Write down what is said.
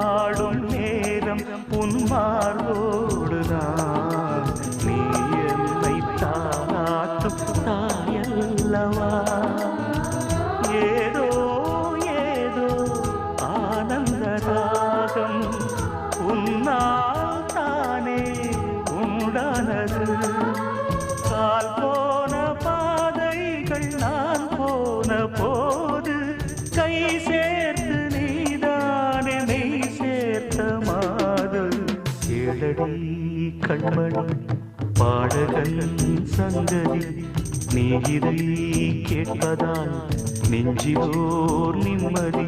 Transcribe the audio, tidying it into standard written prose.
பாடும் நேரம் உன் மார்போடுதான் நீ என்னை தாராட்டும் தாயல்லவா ஏதோ ஏதோ ஆனந்த ராகம் உன்னால் தானே உண்டானது கால் போன பாதைகள் நான் போன போது கை சேர்த்து நீதானே மெய் சேர்த்த மாது கேளடி கண்மணி பாடகன் சங்கதி நீ இதை கேட்பதால் நெஞ்சிலோர் நிம்மதி